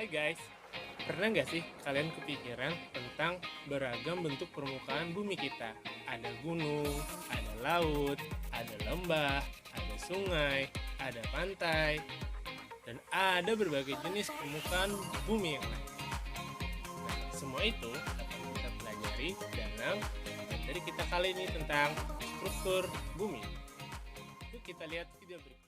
Hai guys, pernah nggak sih kalian kepikiran tentang beragam bentuk permukaan bumi kita? Ada gunung, ada laut, ada lembah, ada sungai, ada pantai, dan ada berbagai jenis permukaan bumi yang lain. Nah, semua itu akan kita pelajari dalam materi kita kali ini tentang struktur bumi. Yuk kita lihat video berikut.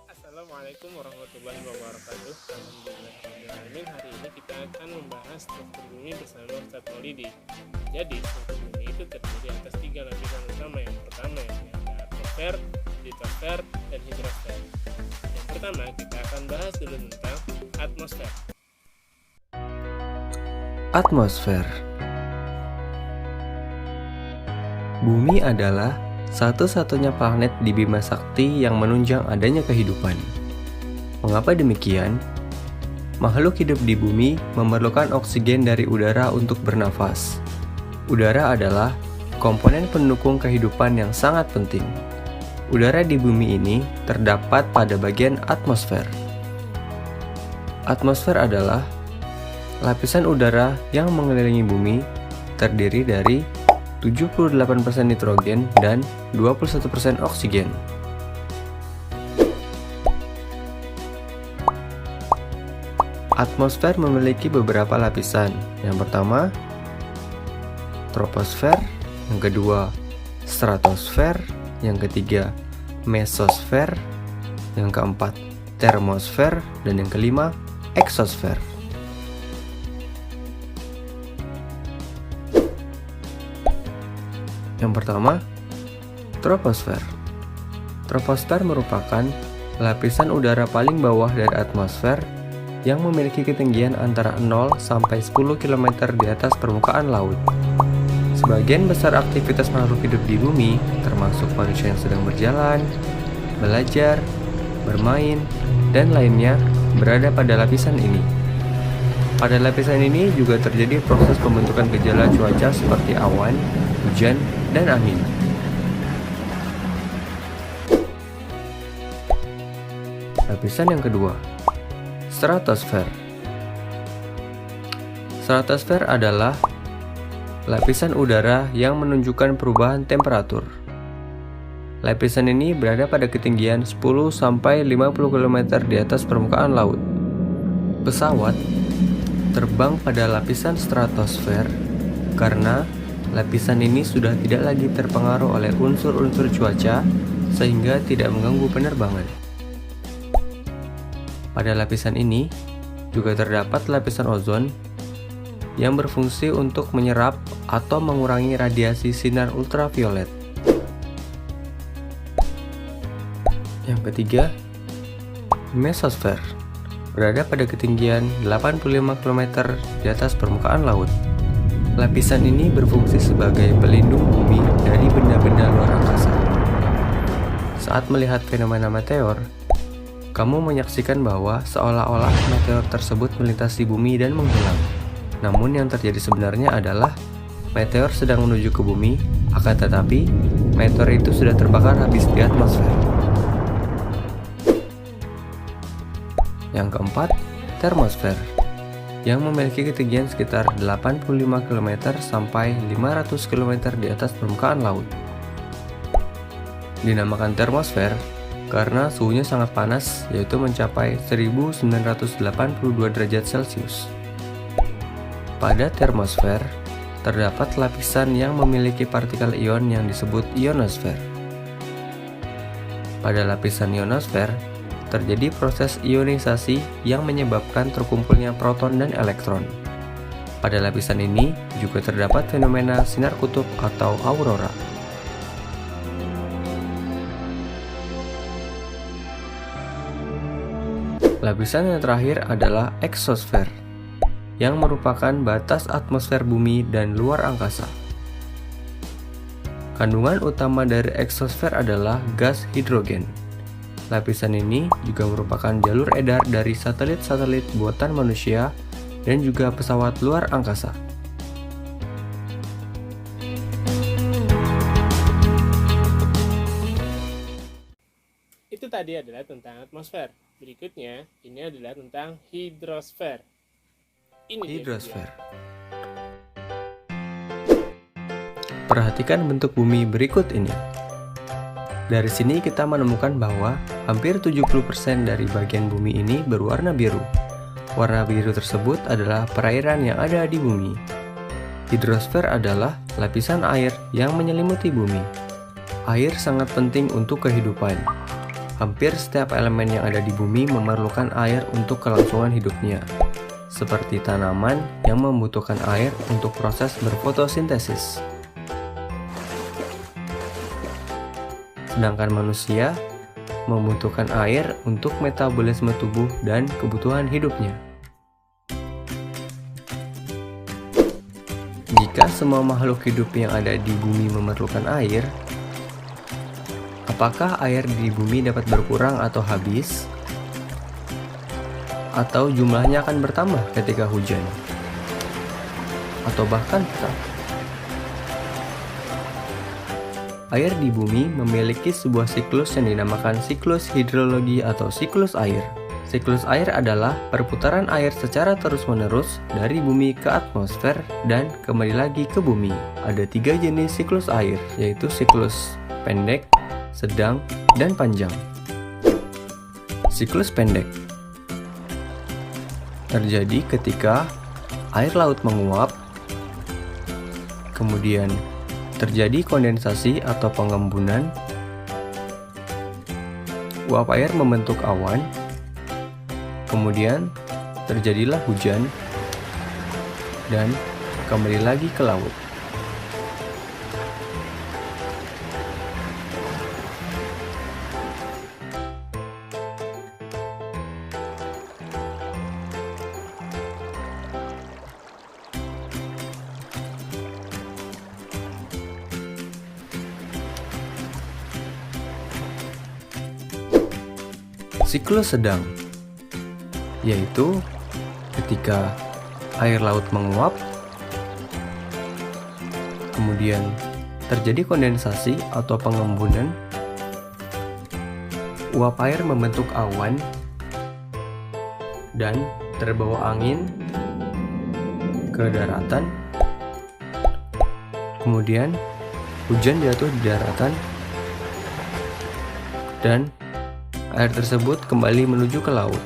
Assalamualaikum warahmatullahi wabarakatuh. Alhamdulillahirrahmanirrahim. Hari ini kita akan membahas struktur bumi bersama Ustaz Maulidi. Jadi, struktur bumi itu terdiri atas 3 lapisan utama. Yang pertama yakni ada atmosfer, litosfer, dan hidrosfer. Yang pertama kita akan bahas dulu tentang atmosfer. Atmosfer. Bumi adalah satu-satunya planet di Bima Sakti yang menunjang adanya kehidupan. Mengapa demikian? Makhluk hidup di bumi memerlukan oksigen dari udara untuk bernafas. Udara adalah komponen pendukung kehidupan yang sangat penting. Udara di bumi ini terdapat pada bagian atmosfer. Atmosfer adalah lapisan udara yang mengelilingi bumi, terdiri dari 78% nitrogen dan 21% oksigen. Atmosfer memiliki beberapa lapisan. Yang pertama, troposfer, yang kedua, stratosfer, yang ketiga, mesosfer, yang keempat, termosfer, dan yang kelima, eksosfer. Yang pertama, troposfer. Troposfer merupakan lapisan udara paling bawah dari atmosfer yang memiliki ketinggian antara 0 sampai 10 km di atas permukaan laut. Sebagian besar aktivitas makhluk hidup di bumi, termasuk manusia yang sedang berjalan, belajar, bermain, dan lainnya, berada pada lapisan ini. Pada lapisan ini juga terjadi proses pembentukan gejala cuaca seperti awan, hujan, dan angin. Lapisan yang kedua, stratosfer. Stratosfer adalah lapisan udara yang menunjukkan perubahan temperatur. Lapisan ini berada pada ketinggian 10-50 km di atas permukaan laut. Pesawat terbang pada lapisan stratosfer karena lapisan ini sudah tidak lagi terpengaruh oleh unsur-unsur cuaca sehingga tidak mengganggu penerbangan. Pada lapisan ini juga terdapat lapisan ozon yang berfungsi untuk menyerap atau mengurangi radiasi sinar ultraviolet. Yang ketiga, mesosfer, berada pada ketinggian 85 km di atas permukaan laut. Lapisan ini berfungsi sebagai pelindung bumi dari benda-benda luar angkasa. Saat melihat fenomena meteor, kamu menyaksikan bahwa seolah-olah meteor tersebut melintasi bumi dan menghilang. Namun yang terjadi sebenarnya adalah meteor sedang menuju ke bumi, akan tetapi meteor itu sudah terbakar habis di atmosfer. Yang keempat, termosfer, yang memiliki ketinggian sekitar 85 km sampai 500 km di atas permukaan laut. Dinamakan termosfer karena suhunya sangat panas, yaitu mencapai 1982 derajat Celcius. Pada termosfer, terdapat lapisan yang memiliki partikel ion yang disebut ionosfer. Pada lapisan ionosfer, terjadi proses ionisasi yang menyebabkan terkumpulnya proton dan elektron. Pada lapisan ini juga terdapat fenomena sinar kutub atau aurora. Lapisan yang terakhir adalah eksosfer, yang merupakan batas atmosfer bumi dan luar angkasa. Kandungan utama dari eksosfer adalah gas hidrogen. Lapisan ini juga merupakan jalur edar dari satelit-satelit buatan manusia dan juga pesawat luar angkasa. Itu tadi adalah tentang atmosfer. Berikutnya, ini adalah tentang hidrosfer. Ini dia Hidrosfer. Perhatikan bentuk bumi berikut ini. Dari sini kita menemukan bahwa hampir 70% dari bagian bumi ini berwarna biru. Warna biru tersebut adalah perairan yang ada di bumi. Hidrosfer adalah lapisan air yang menyelimuti bumi. Air sangat penting untuk kehidupan. Hampir setiap elemen yang ada di bumi memerlukan air untuk kelangsungan hidupnya, seperti tanaman yang membutuhkan air untuk proses berfotosintesis. Sedangkan manusia membutuhkan air untuk metabolisme tubuh dan kebutuhan hidupnya. Jika semua makhluk hidup yang ada di bumi memerlukan air, apakah air di bumi dapat berkurang atau habis? Atau jumlahnya akan bertambah ketika hujan? Atau bahkan tetap? Air di bumi memiliki sebuah siklus yang dinamakan siklus hidrologi atau siklus air. Siklus air adalah perputaran air secara terus-menerus dari bumi ke atmosfer dan kembali lagi ke bumi. Ada 3 jenis siklus air, yaitu siklus pendek, sedang, dan panjang. Siklus pendek terjadi ketika air laut menguap, kemudian terjadi kondensasi atau pengembunan, uap air membentuk awan, kemudian terjadilah hujan, dan kembali lagi ke laut. Siklus sedang, yaitu ketika air laut menguap, kemudian terjadi kondensasi atau pengembunan, uap air membentuk awan, dan terbawa angin ke daratan, kemudian hujan jatuh di daratan, dan air tersebut kembali menuju ke laut.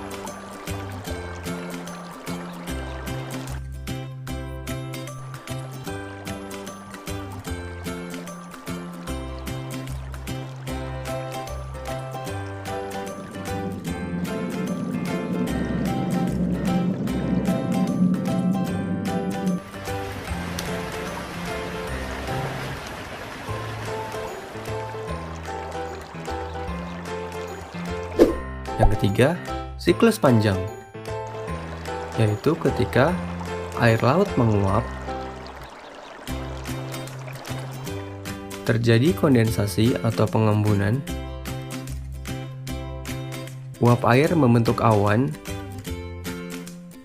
Yang ketiga, siklus panjang, yaitu ketika air laut menguap, terjadi kondensasi atau pengembunan, uap air membentuk awan,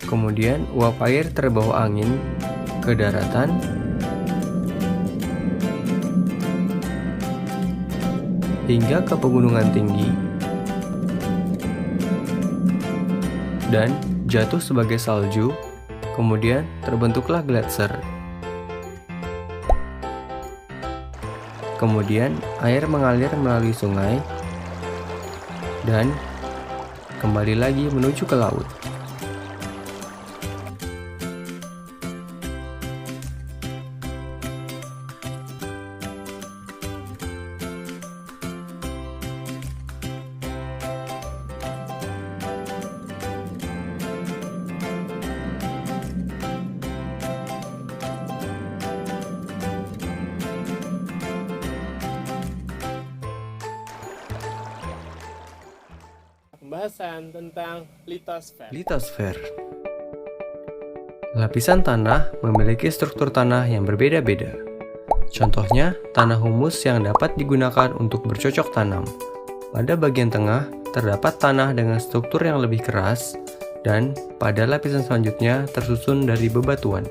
kemudian uap air terbawa angin ke daratan, hingga ke pegunungan tinggi, dan jatuh sebagai salju, kemudian terbentuklah gletser. Kemudian air mengalir melalui sungai dan kembali lagi menuju ke laut. Pembahasan tentang litosfer. Litosfer. Lapisan tanah memiliki struktur tanah yang berbeda-beda. Contohnya, tanah humus yang dapat digunakan untuk bercocok tanam. Pada bagian tengah, terdapat tanah dengan struktur yang lebih keras, dan pada lapisan selanjutnya tersusun dari bebatuan.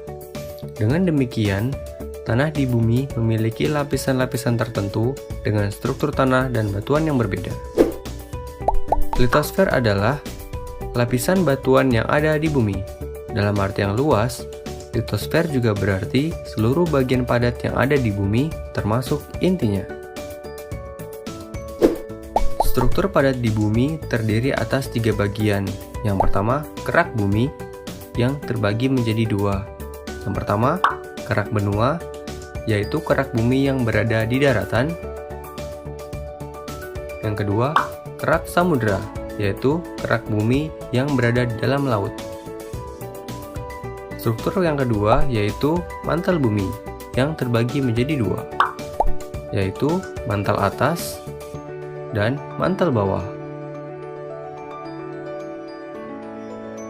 Dengan demikian, tanah di bumi memiliki lapisan-lapisan tertentu dengan struktur tanah dan batuan yang berbeda. Litosfer adalah lapisan batuan yang ada di bumi. Dalam arti yang luas, litosfer juga berarti seluruh bagian padat yang ada di bumi, termasuk intinya. Struktur padat di bumi terdiri atas 3 bagian. Yang pertama, kerak bumi yang terbagi menjadi 2. Yang pertama, kerak benua, yaitu kerak bumi yang berada di daratan. Yang kedua, kerak samudra, yaitu kerak bumi yang berada di dalam laut. Struktur yang kedua yaitu mantel bumi yang terbagi menjadi 2, yaitu mantel atas dan mantel bawah.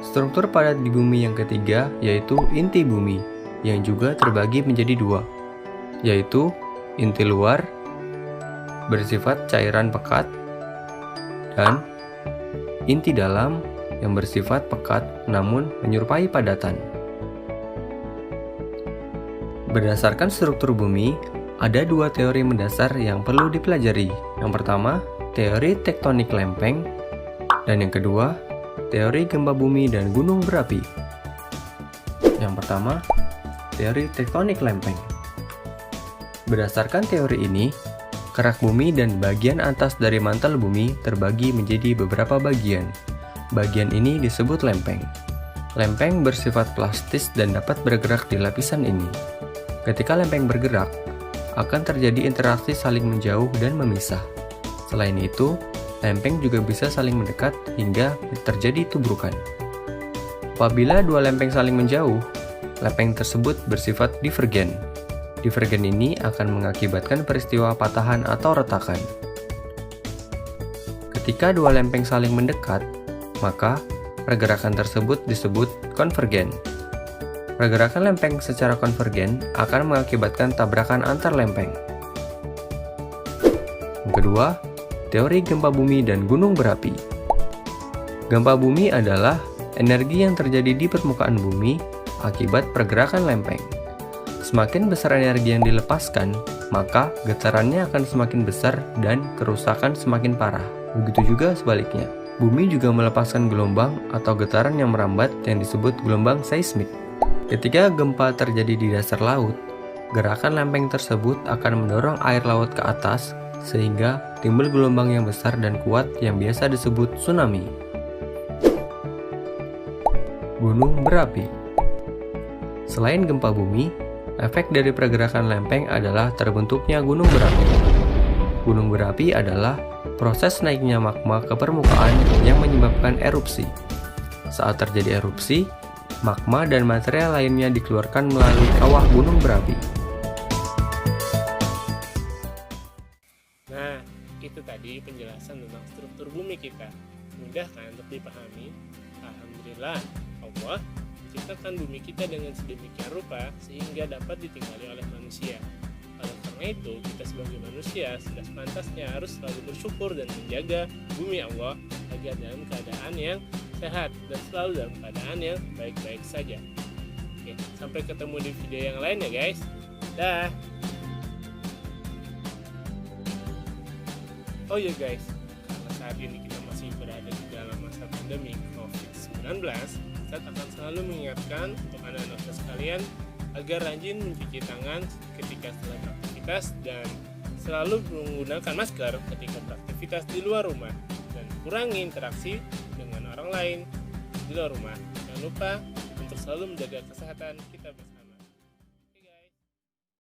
Struktur padat di bumi yang ketiga yaitu inti bumi yang juga terbagi menjadi 2, yaitu inti luar bersifat cairan pekat dan inti dalam yang bersifat pekat namun menyerupai padatan. Berdasarkan struktur bumi, ada 2 teori mendasar yang perlu dipelajari. Yang pertama, teori tektonik lempeng, dan yang kedua, teori gempa bumi dan gunung berapi. Yang pertama, teori tektonik lempeng. Berdasarkan teori ini, kerak bumi dan bagian atas dari mantel bumi terbagi menjadi beberapa bagian. Bagian ini disebut lempeng. Lempeng bersifat plastis dan dapat bergerak di lapisan ini. Ketika lempeng bergerak, akan terjadi interaksi saling menjauh dan memisah. Selain itu, lempeng juga bisa saling mendekat hingga terjadi tubrukan. Apabila 2 lempeng saling menjauh, lempeng tersebut bersifat divergen. Divergen ini akan mengakibatkan peristiwa patahan atau retakan. Ketika 2 lempeng saling mendekat, maka pergerakan tersebut disebut konvergen. Pergerakan lempeng secara konvergen akan mengakibatkan tabrakan antar lempeng. Yang kedua, teori gempa bumi dan gunung berapi. Gempa bumi adalah energi yang terjadi di permukaan bumi akibat pergerakan lempeng. Semakin besar energi yang dilepaskan, maka getarannya akan semakin besar dan kerusakan semakin parah. Begitu juga sebaliknya. Bumi juga melepaskan gelombang atau getaran yang merambat yang disebut gelombang seismik. Ketika gempa terjadi di dasar laut, gerakan lempeng tersebut akan mendorong air laut ke atas sehingga timbul gelombang yang besar dan kuat yang biasa disebut tsunami. Gunung berapi. Selain gempa bumi, efek dari pergerakan lempeng adalah terbentuknya gunung berapi. Gunung berapi adalah proses naiknya magma ke permukaan yang menyebabkan erupsi. Saat terjadi erupsi, magma dan material lainnya dikeluarkan melalui kawah gunung berapi. Nah, itu tadi penjelasan tentang struktur bumi kita. Mudah kan untuk dipahami? Alhamdulillah, Allah menciptakan bumi kita dengan sedemikian rupa sehingga dapat ditinggali oleh manusia. Oleh karena itu, kita sebagai manusia sudah sepantasnya harus selalu bersyukur dan menjaga bumi Allah agar dalam keadaan yang sehat dan selalu dalam keadaan yang baik-baik saja. Oke, sampai ketemu di video yang lain ya guys. Dah. Oh ya guys, karena saat ini kita masih berada di dalam masa pandemi COVID-19, Ustaz akan selalu mengingatkan untuk anak-anak sekalian agar rajin mencuci tangan ketika setelah beraktivitas dan selalu menggunakan masker ketika beraktivitas di luar rumah dan kurangi interaksi dengan orang lain di luar rumah. Jangan lupa untuk selalu menjaga kesehatan kita bersama.